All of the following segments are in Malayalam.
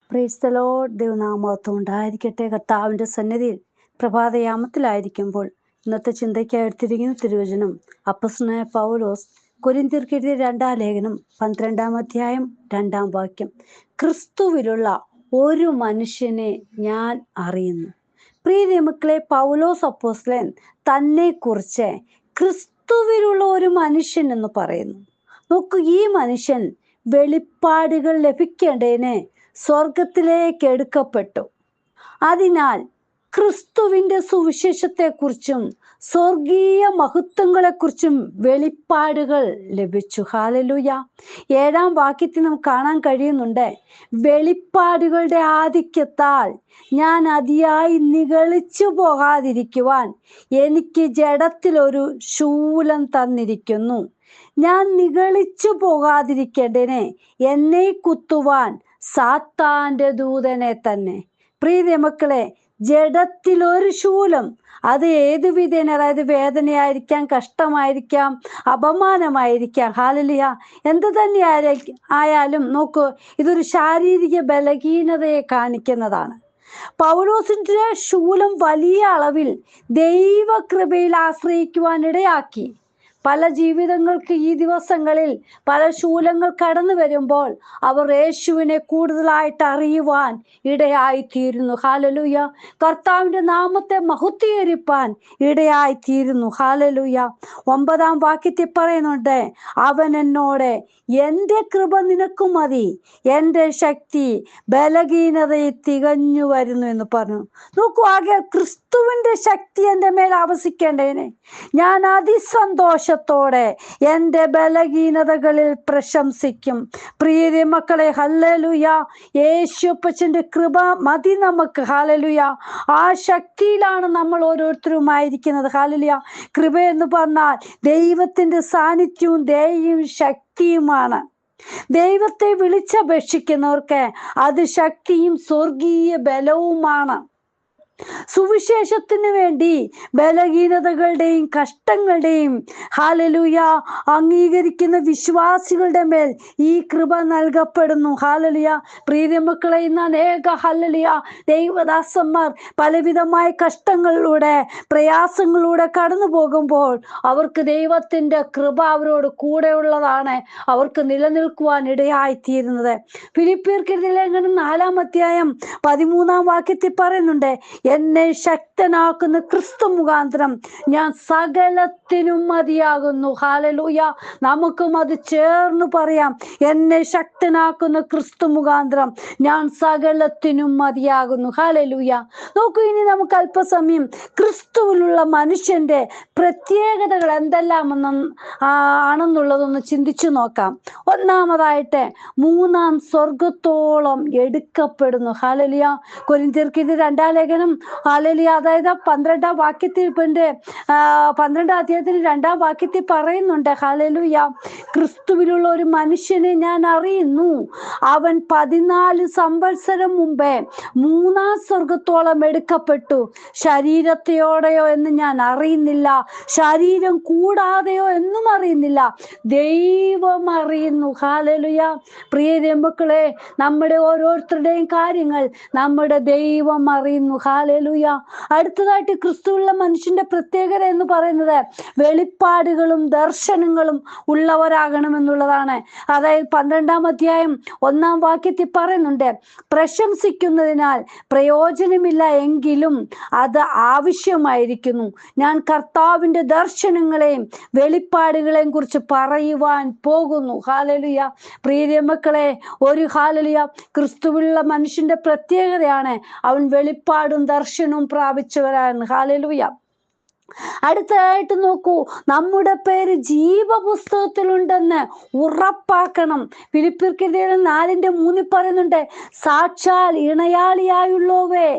Praise the Lord. ദൈവനാമമഹത്വം ഉണ്ടായിരിക്കട്ടെ. കർത്താവിൻ്റെ സന്നിധിയിൽ പ്രഭാതയാമത്തിലായിരിക്കുമ്പോൾ ഇന്നത്തെ ചിന്തയ്ക്കായി എടുത്തിരിക്കുന്ന തിരുവചനം അപ്പോസ്തലനായ പൗലോസ് കൊരിന്ത്യർക്ക് എഴുതിയ 2-ാം ലേഖനം 12-ാം അധ്യായം 2-ാം വാക്യം. ക്രിസ്തുവിലുള്ള ഒരു മനുഷ്യനെ ഞാൻ അറിയുന്നു. പ്രിയ മക്കളെ, പൗലോസ് അപ്പോസ്തലൻ തന്നെ കുറിച്ച് ക്രിസ്തുവിലുള്ള ഒരു മനുഷ്യൻ എന്ന് പറയുന്നു. നോക്കൂ, ഈ മനുഷ്യൻ വെളിപ്പാടുകൾ ലഭിക്കേണ്ടതിന് സ്വർഗത്തിലേക്ക് എടുക്കപ്പെട്ടു. അതിനാൽ ക്രിസ്തുവിൻ്റെ സുവിശേഷത്തെക്കുറിച്ചും സ്വർഗീയ മഹത്വങ്ങളെക്കുറിച്ചും വെളിപ്പാടുകൾ ലഭിച്ചു. ഹല്ലേലൂയ. 7-ാം വാക്യത്തിൽ നമുക്ക് കാണാൻ കഴിയുന്നുണ്ട്, വെളിപ്പാടുകളുടെ ആധിക്യത്താൽ ഞാൻ അതിയായി നിഗളിച്ചു പോകാതിരിക്കുവാൻ എനിക്ക് ജഡത്തിലൊരു ശൂലം തന്നിരിക്കുന്നു. ഞാൻ നിഗളിച്ചു പോകാതിരിക്കേണ്ടതിന് എന്നെ കുത്തുവാൻ സാത്താന്റെ ദൂതനെ തന്നെ. പ്രിയ മക്കളെ, ജഡത്തിലൊരു ശൂലം, അത് ഏതു വിധേന, അതായത് വേദനയായിരിക്കാം, കഷ്ടമായിരിക്കാം, അപമാനമായിരിക്കാം, ഹല്ലേലൂയ, എന്ത് തന്നെ ആയാലും നോക്കൂ, ഇതൊരു ശാരീരിക ബലഹീനതയെ കാണിക്കുന്നതാണ്. പൗലോസിന്റെ ശൂലം വലിയ അളവിൽ ദൈവകൃപയിൽ ആശ്രയിക്കുവാൻ ഇടയാക്കി. പല ജീവിതങ്ങൾക്ക് ഈ ദിവസങ്ങളിൽ പല ശൂലങ്ങൾ കടന്നു വരുമ്പോൾ അവർ യേശുവിനെ കൂടുതലായിട്ട് അറിയുവാൻ ഇടയായിത്തീരുന്നു. ഹല്ലേലൂയ. കർത്താവിൻ്റെ നാമത്തെ മഹത്വീകരിപ്പാൻ ഇടയായിത്തീരുന്നു. ഹല്ലേലൂയ. 9-ാം വാക്യത്തിൽ പറയുന്നുണ്ട്, അവൻ എന്നോട്, എൻ്റെ കൃപ നിനക്ക് മതി, എൻ്റെ ശക്തി ബലഹീനതയിൽ തികഞ്ഞു വരുന്നു എന്ന് പറഞ്ഞു. നോക്കൂ, ആകെ ക്രിസ്തുവിൻ്റെ ശക്തി എൻ്റെ മേൽ ആവസിക്കേണ്ടതിന് ഞാൻ അതിസന്തോഷത്തോടെ എൻ്റെ ബലഹീനതകളിൽ പ്രശംസിക്കും. പ്രിയ മക്കളെ, ഹല്ലേലൂയ, യേശുപ്പച്ചൻ്റെ കൃപ മതി നമുക്ക്. ഹല്ലേലൂയ. ആ ശക്തിയിലാണ് നമ്മൾ ഓരോരുത്തരുമായിരിക്കുന്നത്. ഹല്ലേലൂയ. കൃപ എന്ന് പറഞ്ഞാൽ ദൈവത്തിൻ്റെ സാന്നിധ്യവും ദയയും ശക്തിയുമാണ്. ദൈവത്തെ വിളിച്ചപേക്ഷിക്കുന്നവർക്ക് അത് ശക്തിയും സ്വർഗീയ ബലവുമാണ്. സുവിശേഷത്തിന് വേണ്ടി ബലഹീനതകളുടെയും കഷ്ടങ്ങളുടെയും ഹല്ലേലൂയ അംഗീകരിക്കുന്ന വിശ്വാസികളുടെ മേൽ ഈ കൃപ നൽകപ്പെടുന്നു. ഹല്ലേലൂയ. പ്രിയ മക്കളെ, ഇന്ന് അനേക ഹല്ലേലൂയ ദൈവദാസന്മാർ പലവിധമായ കഷ്ടങ്ങളിലൂടെ, പ്രയാസങ്ങളിലൂടെ കടന്നു പോകുമ്പോൾ അവർക്ക് ദൈവത്തിൻ്റെ കൃപ അവരോട് കൂടെ ഉള്ളതാണ്, അവർക്ക് നിലനിൽക്കുവാൻ ഇടയായിത്തീരുന്നത്. ഫിലിപ്പിയർക്ക് എഴുതിയ ലേഖനം 4-ാം അധ്യായം 13-ാം വാക്യത്തിൽ പറയുന്നുണ്ട്, എന്നെ ശക്തനാക്കുന്ന ക്രിസ്തു മുഖാന്തരം ഞാൻ സകലത്തിനും മതിയാകുന്നു. ഹല്ലേലൂയ. നമുക്കും അത് ചേർന്ന് പറയാം, എന്നെ ശക്തനാക്കുന്ന ക്രിസ്തു മുഖാന്തരം ഞാൻ സകലത്തിനും മതിയാകുന്നു. ഹല്ലേലൂയ. നോക്കൂ, ഇനി നമുക്ക് അല്പസമയം ക്രിസ്തുവിലുള്ള മനുഷ്യന്റെ പ്രത്യേകതകൾ ആണെന്നുള്ളതൊന്ന് ചിന്തിച്ചു നോക്കാം. ഒന്നാമതായിട്ട്, 3-ാം സ്വർഗത്തോളം എടുക്കപ്പെടുന്നു. ഹല്ലേലൂയ. കൊരിന്ത്യർക്ക് ഇത് 2-ാം ലേഖനം ഹല്ലേലൂയ, അതായത് 12-ാം വാക്യത്തിൽ 12-ാം അധ്യായത്തിൽ 2-ാം വാക്യത്തിൽ പറയുന്നുണ്ട്, ഹല്ലേലൂയ, ക്രിസ്തുവിലുള്ള ഒരു മനുഷ്യനെ ഞാൻ അറിയുന്നു. അവൻ 14 സംവത്സരം മുമ്പേ 3-ാം സ്വർഗത്തോളം എടുക്കപ്പെട്ടു. ശരീരത്തോടെയോ എന്ന് ഞാൻ അറിയുന്നില്ല, ശരീരം കൂടാതെയോ എന്നും അറിയുന്നില്ല, ദൈവം അറിയുന്നു. ഹല്ലേലൂയ. പ്രിയ മക്കളെ, നമ്മുടെ ഓരോരുത്തരുടെയും കാര്യങ്ങൾ നമ്മുടെ ദൈവം അറിയുന്നു. ഹല്ലേലൂയ. അടുത്തതായിട്ട്, ക്രിസ്തുവുള്ള മനുഷ്യന്റെ പ്രത്യേകത എന്ന് പറയുന്നത് വെളിപ്പാടുകളും ദർശനങ്ങളും ഉള്ളവരാകണമെന്നുള്ളതാണ്. അതായത് 12-ാം അധ്യായം 1-ാം വാക്യത്തിൽ പറയുന്നുണ്ട്, പ്രശംസിക്കുന്നതിനാൽ പ്രയോജനമില്ല, എങ്കിലും അത് ആവശ്യമായിരിക്കുന്നു. ഞാൻ കർത്താവിൻ്റെ ദർശനങ്ങളെയും വെളിപ്പാടുകളെയും കുറിച്ച് പറയുവാൻ പോകുന്നു. ഹല്ലേലൂയ. പ്രിയ മക്കളെ, ഒരു ഹല്ലേലൂയ ക്രിസ്തുവിലുള്ള മനുഷ്യന്റെ പ്രത്യേകതയാണ് അവൻ വെളിപ്പാടും ദർശനവും പ്രാപിച്ചവരാണ്. ഹല്ലേലൂയ. അടുത്തതായിട്ട് നോക്കൂ, നമ്മുടെ പേര് ജീവപുസ്തകത്തിലുണ്ടെന്ന് ഉറപ്പാക്കണം. ഫിലിപ്പിയർക്ക് 4:3 പറയുന്നുണ്ട്, സാക്ഷാൽ ഇണയാളിയായുള്ളവേ,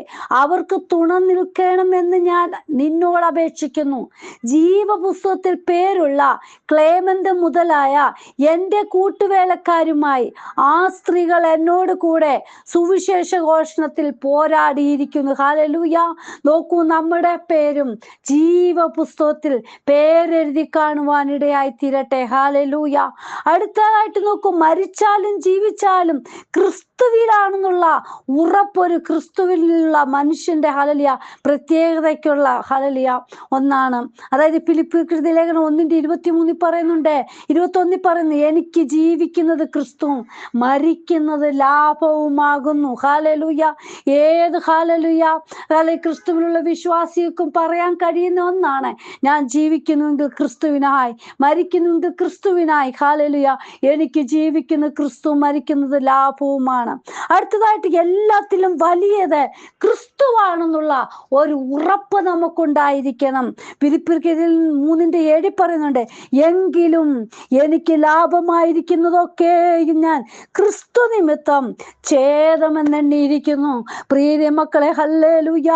അവർക്ക് തുണ നിൽക്കണമെന്ന് ഞാൻ നിന്നോട് അപേക്ഷിക്കുന്നു. ജീവപുസ്തകത്തിൽ പേരുള്ള ക്ലേമന്റ് മുതലായ എൻ്റെ കൂട്ടുവേലക്കാരുമായി ആ സ്ത്രീകൾ എന്നോട് കൂടെ സുവിശേഷ ഘോഷണത്തിൽ പോരാടിയിരിക്കുന്നു. ഹല്ലേലൂയ. നോക്കൂ, നമ്മുടെ പേരും ജീവപുസ്തകത്തിൽ പേരെഴുതി കാണുവാനിടയായി തീരട്ടെ. ഹല്ലേലൂയ. അടുത്തതായിട്ട് നോക്കൂ, മരിച്ചാലും ജീവിച്ചാലും ക്രിസ്തു ക്രിസ്തുവിലാണെന്നുള്ള ഉറപ്പൊരു ക്രിസ്തുവിലുള്ള മനുഷ്യന്റെ ഹല്ലേലൂയ പ്രത്യേകതയ്ക്കുള്ള ഹല്ലേലൂയ ഒന്നാണ്. അതായത് ഫിലിപ്പിയർക്കെഴുതിയ ലേഖനം 1:23 പറയുന്നുണ്ട്, 21 പറയുന്നു, എനിക്ക് ജീവിക്കുന്നത് ക്രിസ്തുവും മരിക്കുന്നത് ലാഭവുമാകുന്നു. ഹല്ലേലൂയ. ഏത് ഹല്ലേലൂയ ക്രിസ്തുവിലുള്ള വിശ്വാസികൾക്കും പറയാൻ കഴിയുന്ന ഒന്നാണ്, ഞാൻ ജീവിക്കുന്നുവെങ്കിൽ ക്രിസ്തുവിനായി, മരിക്കുന്നുവെങ്കിൽ ക്രിസ്തുവിനായി. ഹല്ലേലൂയ. എനിക്ക് ജീവിക്കുന്ന ക്രിസ്തു, മരിക്കുന്നത് ലാഭവുമാണ്. അടുത്തതായിട്ട് എല്ലാത്തിലും വലിയത് ക്രിസ്തുവാണെന്നുള്ള ഒരു ഉറപ്പ് നമുക്കുണ്ടായിരിക്കണം. ഫിലിപ്പിയർക്കെഴുതിയ 3:7 പറയുന്നുണ്ട്, എങ്കിലും എനിക്ക് ലാഭമായിരിക്കുന്നതൊക്കെയും ഞാൻ ക്രിസ്തു നിമിത്തം ഛേദമെന്നെണ്ണിയിരിക്കുന്നു. പ്രിയ മക്കളെ, ഹല്ലേലൂയ,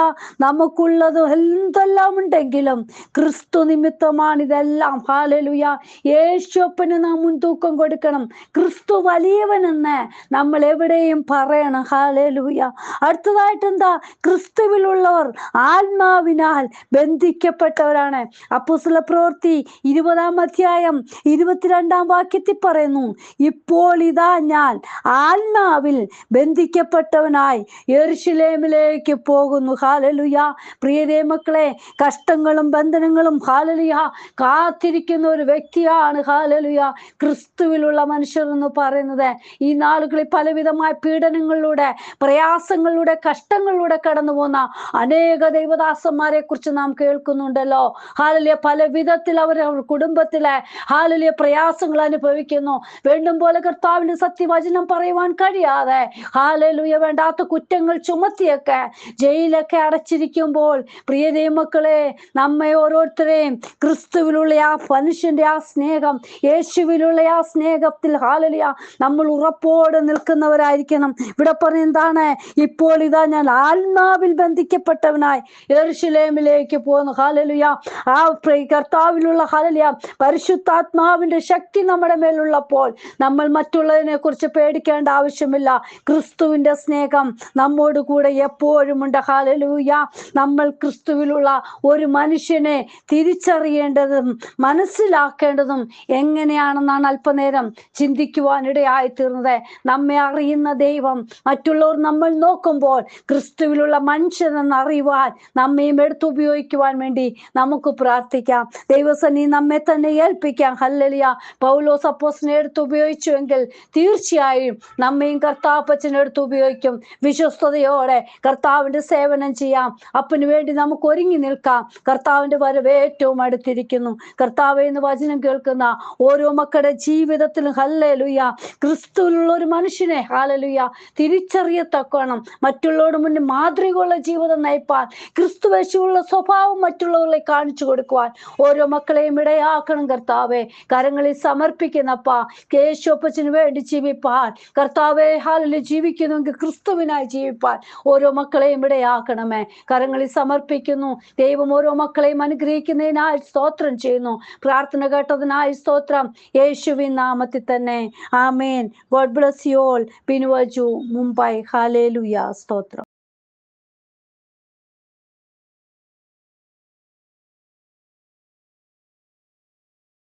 നമുക്കുള്ളത് എന്തെല്ലാം ഉണ്ടെങ്കിലും ക്രിസ്തു നിമിത്തമാണ് ഇതെല്ലാം. ഹല്ലേലൂയ. യേശുവിന് നാം മുൻതൂക്കം കൊടുക്കണം. ക്രിസ്തു വലിയവനെന്ന് നമ്മൾ എവിടെയും പറയണം. ഹല്ലേലൂയ. അടുത്തതായിട്ട് എന്താ? ക്രിസ്തുവിലുള്ളവർ ആത്മാവിനാൽ ബന്ധിക്കപ്പെട്ടവരാണ്. അപ്പോസ്തല പ്രവൃത്തി 20-22 പറയുന്നു, ഇപ്പോൾ ഇതാ ഞാൻ ആത്മാവിൽ ബന്ധിക്കപ്പെട്ടവനായി യെരൂശലേമിലേക്ക് പോകുന്നു. ഹല്ലേലൂയ. പ്രിയരേ മക്കളെ, കഷ്ടങ്ങളും ബന്ധനങ്ങളും ഹല്ലേലൂയ കാത്തിരിക്കുന്ന ഒരു വ്യക്തിയാണ് ഹല്ലേലൂയ ക്രിസ്തുവിലുള്ള മനുഷ്യർ എന്ന് പറയുന്നത്. ഈ നാളുകളിൽ പലവിധമായ പീഡനങ്ങളിലൂടെ, പ്രയാസങ്ങളിലൂടെ, കഷ്ടങ്ങളിലൂടെ കടന്നു പോകുന്ന അനേക ദൈവദാസന്മാരെ കുറിച്ച് നാം കേൾക്കുന്നുണ്ടല്ലോ. ഹല്ലേലൂയ. പല വിധത്തിൽ അവർ കുടുംബത്തിലെ ഹല്ലേലൂയ പ്രയാസങ്ങൾ അനുഭവിക്കുന്നു. വേണ്ടും പോലെ കർത്താവിന്റെ സത്യവചനം പറയുവാൻ കഴിയാതെ ഹല്ലേലൂയ വേണ്ടാത്ത കുറ്റങ്ങൾ ചുമത്തിയൊക്കെ ജയിലൊക്കെ അടച്ചിരിക്കുമ്പോൾ, പ്രിയ ദൈവമക്കളെ, നമ്മെ ഓരോരുത്തരെയും ക്രിസ്തുവിലുള്ള ആ മനുഷ്യന്റെ ആ സ്നേഹം, യേശുവിലുള്ള ആ സ്നേഹത്തിൽ ഹല്ലേലൂയ നമ്മൾ ഉറപ്പോടെ നിൽക്കുന്നവരായിരിക്കണം. ഇവിടെ പറഞ്ഞ എന്താണ്? ഇപ്പോൾ ഇതാ ഞാൻ ആത്മാവിൽ ബന്ധിക്കപ്പെട്ടവനായി യെരൂശലേമിലേക്ക് പോകുന്നു. ഹല്ലേലൂയ. ആ കർത്താവിലുള്ള ഹല്ലേലൂയ പരിശുദ്ധാത്മാവിന്റെ ശക്തി നമ്മുടെ മേലുള്ളപ്പോൾ നമ്മൾ മറ്റുള്ളതിനെ കുറിച്ച് പേടിക്കേണ്ട ആവശ്യമില്ല. ക്രിസ്തുവിന്റെ സ്നേഹം നമ്മോട് കൂടെ എപ്പോഴും ഉണ്ട്. ഹല്ലേലൂയ. നമ്മൾ ക്രിസ്തുവിലുള്ള ഒരു മനുഷ്യനെ തിരിച്ചറിയേണ്ടതും മനസ്സിലാക്കേണ്ടതും എങ്ങനെയാണെന്നാണ് അല്പനേരം ചിന്തിക്കുവാനിടയായി തീർന്നത്. നമ്മെ അറിയുന്ന ദൈവം മറ്റുള്ളവർ നമ്മൾ നോക്കുമ്പോൾ ക്രിസ്തുവിലുള്ള മനുഷ്യനെന്ന് അറിയുവാൻ നമ്മയും എടുത്തുപയോഗിക്കുവാൻ വേണ്ടി നമുക്ക് പ്രാർത്ഥിക്കാം. ദൈവസന്നിധി നമ്മെ തന്നെ ഏൽപ്പിക്കാം. ഹല്ലേലൂയ. പൗലോസ് അപ്പോസ്തലനെ എടുത്തുപയോഗിച്ചുവെങ്കിൽ തീർച്ചയായും നമ്മയും കർത്താപ്പച്ചനെ എടുത്തുപയോഗിക്കും. വിശ്വസ്തയോടെ കർത്താവിന്റെ സേവനം ചെയ്യാം. അപ്പന് വേണ്ടി നമുക്ക് ഒരുങ്ങി നിൽക്കാം. കർത്താവിന്റെ വരവ് ഏറ്റവും അടുത്തിരിക്കുന്നു. കർത്താവേ എന്ന് വചനം കേൾക്കുന്ന ഓരോ മക്കളുടെ ജീവിതത്തിലും ഹല്ലേലൂയ ക്രിസ്തുവിലുള്ള ഒരു മനുഷ്യനെ ഹല്ലേലൂയ തിരിച്ചറിയത്തക്കണം. മറ്റുള്ളവരുടെ മുന്നിൽ മാതൃകയുള്ള ജീവിതം നയിപ്പാൻ, ക്രിസ്തുവേശുള്ള സ്വഭാവം മറ്റുള്ളവരെ കാണിച്ചു കൊടുക്കുവാൻ ഓരോ മക്കളെയും ഇടയാക്കണം. കർത്താവെ, കരങ്ങളിൽ സമർപ്പിക്കുന്നപ്പാ, യേശുപ്പച്ചന് വേണ്ടി ജീവിപ്പാൻ കർത്താവെ ഹല്ലേലൂയ ജീവിക്കുന്നുവെങ്കിൽ ക്രിസ്തുവിനായി ജീവിപ്പാൻ ഓരോ മക്കളെയും ഇടയാക്കണമേ. കരങ്ങളിൽ സമർപ്പിക്കുന്നു. ദൈവം ഓരോ മക്കളെയും അനുഗ്രഹിക്കുന്നതിനായി സ്തോത്രം ചെയ്യുന്നു. പ്രാർത്ഥന കേട്ടതിനായി സ്തോത്രം. യേശുവിൻ നാമത്തിൽ തന്നെ. ആമേൻ. God bless you all. ബിനുവജു, മുംബൈ. ഹല്ലേലൂയ. സ്തോത്രം.